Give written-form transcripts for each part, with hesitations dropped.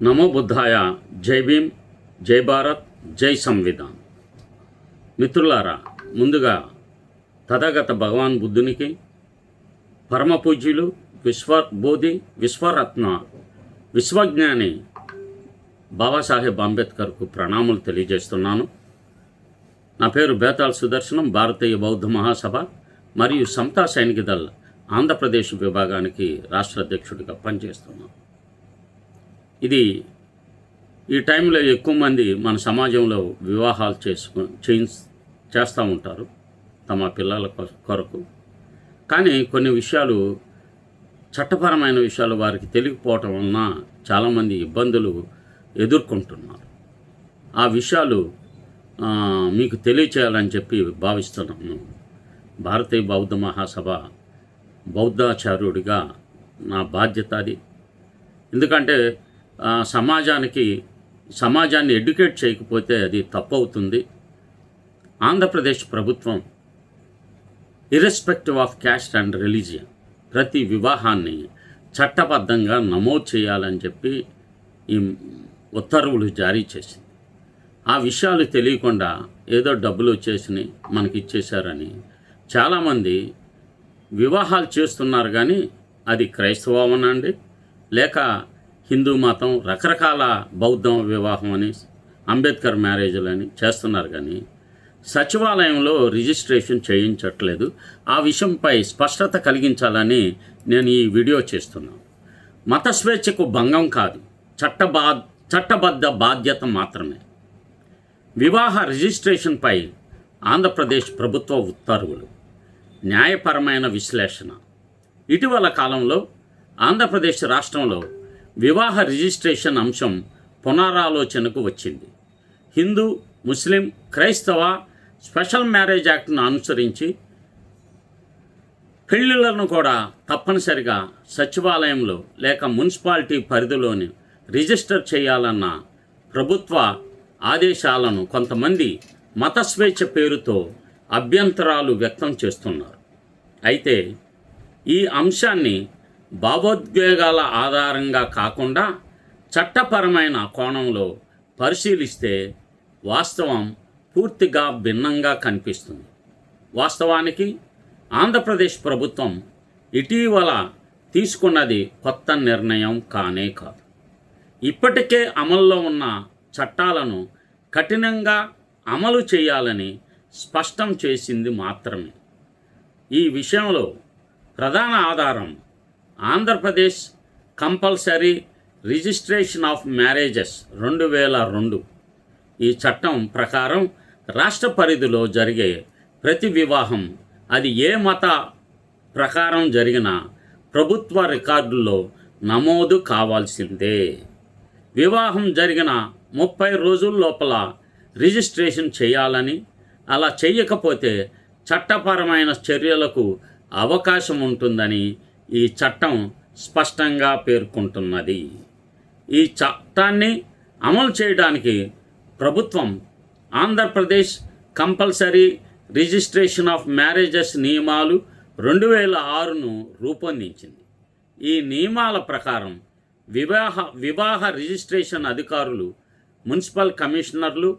నమో బుద్ధాయ. జై భీమ్, జై భారత్, జై సంవిధాన్. మిత్రులారా, ముందుగా తథాగత భగవాన్ బుద్ధునికి, పరమ పూజ్యులు విశ్వబోధి విశ్వరత్న విశ్వజ్ఞాని బాబాసాహెబ్ అంబేద్కర్కు ప్రణామాలు తెలియజేస్తున్నాను. నా పేరు బేతాళ్ సుదర్శనం. భారతీయ బౌద్ధ మహాసభ మరియు సమతా సైనిక దళ్ ఆంధ్రప్రదేశ్ విభాగానికి రాష్ట్ర అధ్యక్షుడిగా పనిచేస్తున్నాను. ఇది ఈ టైంలో ఎక్కువ మంది మన సమాజంలో వివాహాలు చేస్తూ ఉంటారు తమ పిల్లల కొరకు. కానీ కొన్ని విషయాలు, చట్టపరమైన విషయాలు వారికి తెలియకపోవటం వలన చాలామంది ఇబ్బందులు ఎదుర్కొంటున్నారు. ఆ విషయాలు మీకు తెలియచేయాలని చెప్పి భావిస్తున్నాను. భారతీయ బౌద్ధ మహాసభ బౌద్ధాచార్యుడిగా నా బాధ్యత అది. ఎందుకంటే సమాజాన్ని ఎడ్యుకేట్ చేయకపోతే అది తప్పవుతుంది. ఆంధ్రప్రదేశ్ ప్రభుత్వం irrespective of caste and religion ప్రతి వివాహాన్ని చట్టబద్ధంగా నమోదు చేయాలని చెప్పి ఈ ఉత్తర్వులు జారీ చేసింది. ఆ విషయాలు తెలియకుండా ఏదో డబ్బులు వచ్చేసినాయి మనకి ఇచ్చేశారని చాలామంది వివాహాలు చేస్తున్నారు. కానీ అది క్రైస్తవం అనండి, లేక హిందూ మతం, రకరకాల బౌద్ధం వివాహం అని, అంబేద్కర్ మ్యారేజ్లు అని చేస్తున్నారు. కానీ సచివాలయంలో రిజిస్ట్రేషన్ చేయించట్లేదు. ఆ విషయంపై స్పష్టత కలిగించాలని నేను ఈ వీడియో చేస్తున్నాను. మత స్వేచ్ఛకు భంగం కాదు, చట్టబద్ధ బాధ్యత మాత్రమే. వివాహ రిజిస్ట్రేషన్పై ఆంధ్రప్రదేశ్ ప్రభుత్వ ఉత్తర్వులు, న్యాయపరమైన విశ్లేషణ. ఇటీవల కాలంలో ఆంధ్రప్రదేశ్ రాష్ట్రంలో వివాహ రిజిస్ట్రేషన్ అంశం పునరాలోచనకు వచ్చింది. హిందూ, ముస్లిం, క్రైస్తవ స్పెషల్ మ్యారేజ్ యాక్ట్ను అనుసరించి పెళ్లిళ్లను కూడా తప్పనిసరిగా సచివాలయంలో లేక మున్సిపాలిటీ పరిధిలోని రిజిస్టర్ చేయాలన్న ప్రభుత్వ ఆదేశాలను కొంతమంది మత స్వేచ్ఛ పేరుతో అభ్యంతరాలు వ్యక్తం చేస్తున్నారు. అయితే ఈ అంశాన్ని భావోద్వేగాల ఆధారంగా కాకుండా చట్టపరమైన కోణంలో పరిశీలిస్తే వాస్తవం పూర్తిగా భిన్నంగా కనిపిస్తుంది. వాస్తవానికి ఆంధ్రప్రదేశ్ ప్రభుత్వం ఇటీవల తీసుకున్నది కొత్త నిర్ణయం కానే కాదు. ఇప్పటికే అమల్లో ఉన్న చట్టాలను కఠినంగా అమలు చేయాలని స్పష్టం చేసింది మాత్రమే. ఈ విషయంలో ప్రధాన ఆధారం Andhra Pradesh compulsory registration of marriages 2002. ఈ చట్టం ప్రకారం రాష్ట్ర పరిధిలో జరిగే ప్రతి వివాహం, అది ఏ మత ప్రకారం జరిగినా ప్రభుత్వ రికార్డుల్లో నమోదు కావాల్సిందే. వివాహం జరిగిన 30 రోజుల లోపల రిజిస్ట్రేషన్ చేయాలని, అలా చేయకపోతే చట్టపరమైన చర్యలకు అవకాశం ఉంటుందని ఈ చట్టం స్పష్టంగా పేర్కొంటున్నది. ఈ చట్టాన్ని అమలు చేయడానికి ప్రభుత్వం Andhra Pradesh compulsory registration of marriages నియమాలు 2006ను రూపొందించింది. ఈ నియమాల ప్రకారం వివాహ రిజిస్ట్రేషన్ అధికారులు, మున్సిపల్ కమిషనర్లు,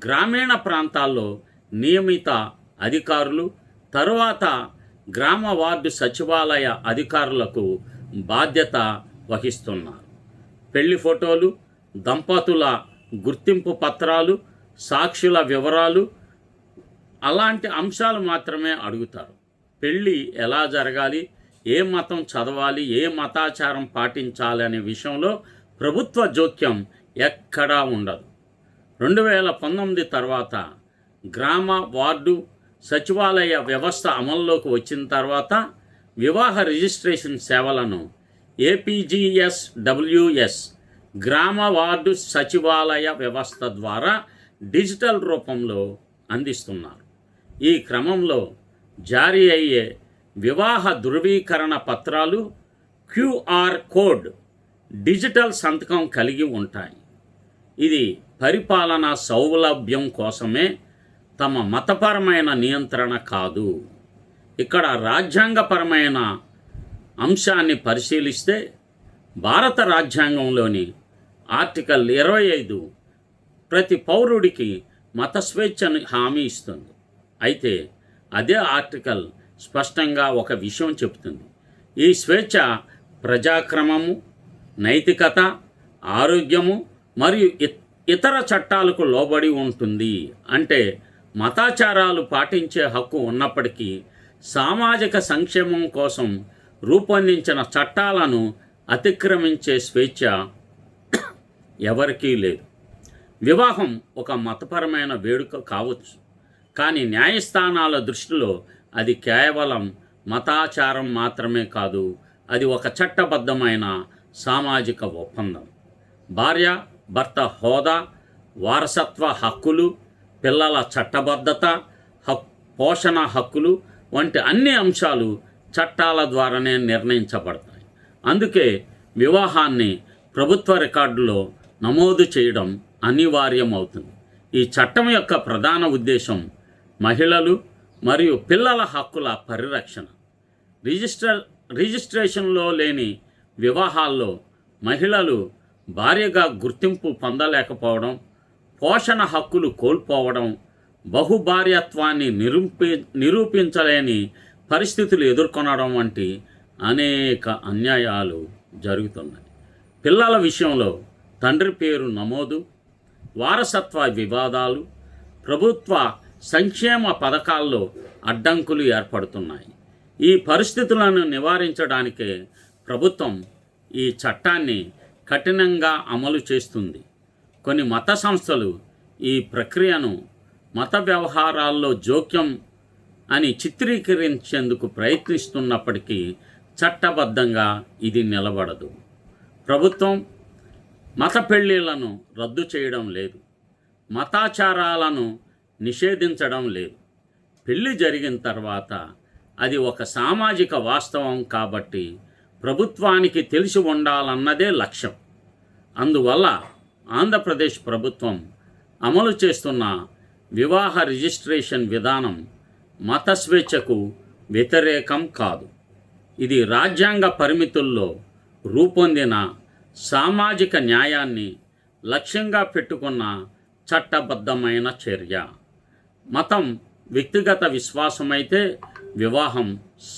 గ్రామీణ ప్రాంతాల్లో నియమిత అధికారులు, తరువాత గ్రామ వార్డు సచివాలయ అధికారులకు బాధ్యత వహిస్తున్నారు. పెళ్లి ఫోటోలు, దంపతుల గుర్తింపు పత్రాలు, సాక్షుల వివరాలు, అలాంటి అంశాలు మాత్రమే అడుగుతారు. పెళ్ళి ఎలా జరగాలి, ఏ మతం చదవాలి, ఏ మతాచారం పాటించాలి అనే విషయంలో ప్రభుత్వ జోక్యం ఎక్కడా ఉండదు. 2019 తర్వాత గ్రామ వార్డు సచివాలయ వ్యవస్థ అమల్లోకి వచ్చిన తర్వాత వివాహ రిజిస్ట్రేషన్ సేవలను APGSWS గ్రామ వార్డు సచివాలయ వ్యవస్థ ద్వారా డిజిటల్ రూపంలో అందిస్తున్నారు. ఈ క్రమంలో జారీ అయ్యే వివాహ ధృవీకరణ పత్రాలు QR కోడ్, డిజిటల్ సంతకం కలిగి ఉంటాయి. ఇది పరిపాలనా సౌలభ్యం కోసమే, తమ మతపరమైన నియంత్రణ కాదు. ఇక్కడ రాజ్యాంగపరమైన అంశాన్ని పరిశీలిస్తే భారత రాజ్యాంగంలోని ఆర్టికల్ 25 ప్రతి పౌరుడికి మత స్వేచ్ఛను హామీ ఇస్తుంది. అయితే అదే ఆర్టికల్ స్పష్టంగా ఒక విషయం చెబుతుంది. ఈ స్వేచ్ఛ ప్రజాక్రమము, నైతికత, ఆరోగ్యము మరియు ఇతర చట్టాలకు లోబడి ఉంటుంది. అంటే మతాచారాలు పాటించే హక్కు ఉన్నప్పటికీ సామాజిక సంక్షేమం కోసం రూపొందించిన చట్టాలను అతిక్రమించే స్వేచ్ఛ ఎవరికీ లేదు. వివాహం ఒక మతపరమైన వేడుక కావచ్చు, కానీ న్యాయస్థానాల దృష్టిలో అది కేవలం మతాచారం మాత్రమే కాదు, అది ఒక చట్టబద్ధమైన సామాజిక ఒప్పందం. భార్య భర్త హోదా, వారసత్వ హక్కులు, పిల్లల చట్టబద్ధత, పోషణ హక్కులు వంటి అన్ని అంశాలు చట్టాల ద్వారానే నిర్ణయించబడతాయి. అందుకే వివాహాన్ని ప్రభుత్వ రికార్డులో నమోదు చేయడం అనివార్యం అవుతుంది. ఈ చట్టం యొక్క ప్రధాన ఉద్దేశం మహిళలు మరియు పిల్లల హక్కుల పరిరక్షణ. రిజిస్ట్రేషన్లో లేని వివాహాల్లో మహిళలు భార్యగా గుర్తింపు పొందలేకపోవడం, పోషణ హక్కులు కోల్పోవడం, బహుభార్యత్వాన్ని నిరూపించలేని పరిస్థితులు ఎదుర్కొనడం వంటి అనేక అన్యాయాలు జరుగుతున్నాయి. పిల్లల విషయంలో తండ్రి పేరు నమోదు, వారసత్వ వివాదాలు, ప్రభుత్వ సంక్షేమ పథకాల్లో అడ్డంకులు ఏర్పడుతున్నాయి. ఈ పరిస్థితులను నివారించడానికే ప్రభుత్వం ఈ చట్టాన్ని కఠినంగా అమలు చేస్తుంది. కొన్ని మత సంస్థలు ఈ ప్రక్రియను మత వ్యవహారాల్లో జోక్యం అని చిత్రీకరించేందుకు ప్రయత్నిస్తున్నప్పటికీ చట్టబద్ధంగా ఇది నిలబడదు. ప్రభుత్వం మత పెళ్ళిళ్లను రద్దు చేయడం లేదు, మతాచారాలను నిషేధించడం లేదు. పెళ్ళి జరిగిన తర్వాత అది ఒక సామాజిక వాస్తవం కాబట్టి ప్రభుత్వానికి తెలిసి ఉండాలన్నదే లక్ష్యం. అందువల్ల ఆంధ్రప్రదేశ్ ప్రభుత్వం అమలు చేస్తున్న వివాహ రిజిస్ట్రేషన్ విధానం మత స్వేచ్ఛకు వ్యతిరేకం కాదు. ఇది రాజ్యాంగ పరిమితుల్లో రూపొందిన సామాజిక న్యాయాన్ని లక్ష్యంగా పెట్టుకున్న చట్టబద్ధమైన చర్య. మతం వ్యక్తిగత విశ్వాసమైతే వివాహం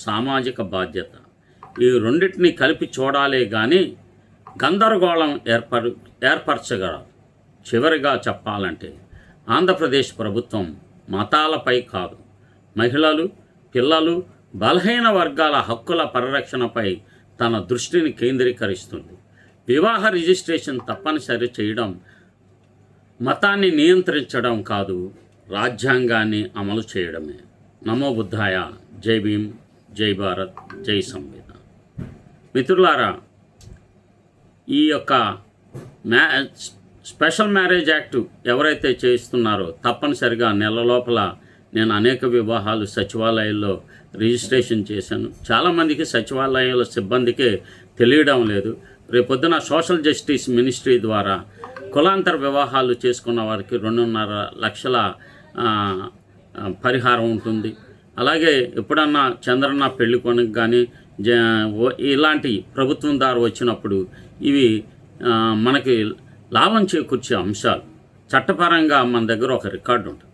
సామాజిక బాధ్యత. ఈ రెండింటిని కలిపి చూడాలే కానీ గందరగోళం ఏర్పరచగలరు. చివరిగా చెప్పాలంటే ఆంధ్రప్రదేశ్ ప్రభుత్వం మతాలపై కాదు, మహిళలు, పిల్లలు, బలహీన వర్గాల హక్కుల పరిరక్షణపై తన దృష్టిని కేంద్రీకరిస్తుంది. వివాహ రిజిస్ట్రేషన్ తప్పనిసరి చేయడం మతాన్ని నియంత్రించడం కాదు, రాజ్యాంగాన్ని అమలు చేయడమే. నమో బుద్ధాయ. జై భీమ్, జై భారత్, జై సంవిధాన్. మిత్రులారా, ఈ యొక్క స్పెషల్ మ్యారేజ్ యాక్ట్ ఎవరైతే చేస్తున్నారో తప్పనిసరిగా నెల లోపల నేను అనేక వివాహాలు సచివాలయాల్లో రిజిస్ట్రేషన్ చేశాను. చాలామందికి సచివాలయాల సిబ్బందికే తెలియడం లేదు. రేపొద్దున సోషల్ జస్టిస్ మినిస్ట్రీ ద్వారా కులాంతర వివాహాలు చేసుకున్న వారికి 2.5 లక్షల పరిహారం ఉంటుంది. అలాగే ఎప్పుడన్నా చంద్రన్న పెళ్లి కొనుకు కానీ ఇలాంటి ప్రభుత్వం ద్వారా వచ్చినప్పుడు ఇవి మనకి లాభం చేకూర్చే అంశాలు. చట్టపరంగా మన దగ్గర ఒక రికార్డు ఉంటుంది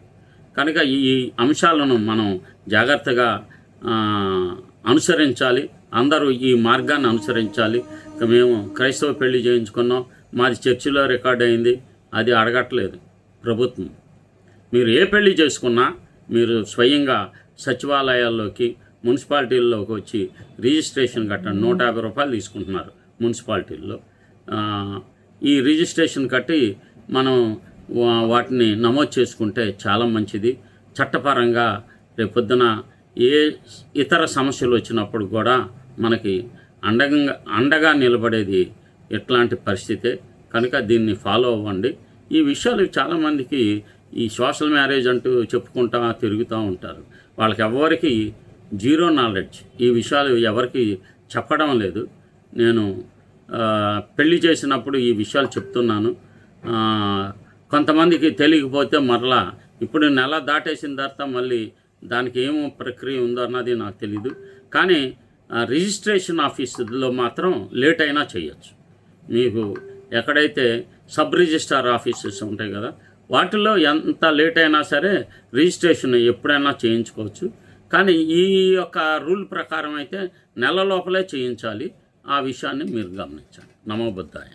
కనుక ఈ అంశాలను మనం జాగ్రత్తగా అనుసరించాలి. అందరూ ఈ మార్గాన్ని అనుసరించాలి. మేము క్రైస్తవ పెళ్లి చేయించుకున్నాం, మాది చర్చిలో రికార్డ్ అయింది, అది అడగట్లేదు ప్రభుత్వం. మీరు ఏ పెళ్లి చేసుకున్నా మీరు స్వయంగా సచివాలయాల్లోకి, మున్సిపాలిటీల్లోకి వచ్చి రిజిస్ట్రేషన్ కట్టండి. 150 రూపాయలు తీసుకుంటున్నారు మున్సిపాలిటీల్లో. ఈ రిజిస్ట్రేషన్ కట్టి మనం వాటిని నమోదు చేసుకుంటే చాలా మంచిది. చట్టపరంగా రేపొద్దున ఏ ఇతర సమస్యలు వచ్చినప్పుడు కూడా మనకి అండగా నిలబడేది ఎట్లాంటి పరిస్థితే. కనుక దీన్ని ఫాలో అవ్వండి. ఈ విషయాలు చాలామందికి ఈ సోషల్ మ్యారేజ్ అంటూ చెప్పుకుంటా తిరుగుతూ ఉంటారు. వాళ్ళకి ఎవరికి జీరో నాలెడ్జ్. ఈ విషయాలు ఎవరికి చెప్పడం లేదు. నేను పెళ్లి చేసినప్పుడు ఈ విషయాలు చెప్తున్నాను. కొంతమందికి తెలియకపోతే మరలా ఇప్పుడు నెల దాటేసిన తర్వాత మళ్ళీ దానికి ఏమో ప్రక్రియ ఉందో అన్నది నాకు తెలీదు. కానీ రిజిస్ట్రేషన్ ఆఫీసులో మాత్రం లేట్ అయినా చేయొచ్చు. మీకు ఎక్కడైతే సబ్ రిజిస్ట్రార్ ఆఫీసెస్ ఉంటాయి కదా, వాటిలో ఎంత లేట్ అయినా సరే రిజిస్ట్రేషన్ ఎప్పుడైనా చేయించుకోవచ్చు. కానీ ఈ యొక్క రూల్ ప్రకారం అయితే నెల లోపలే చేయించాలి. ఆ విషయాన్ని మీరు గమనించండి. నమో బుద్ధాయ.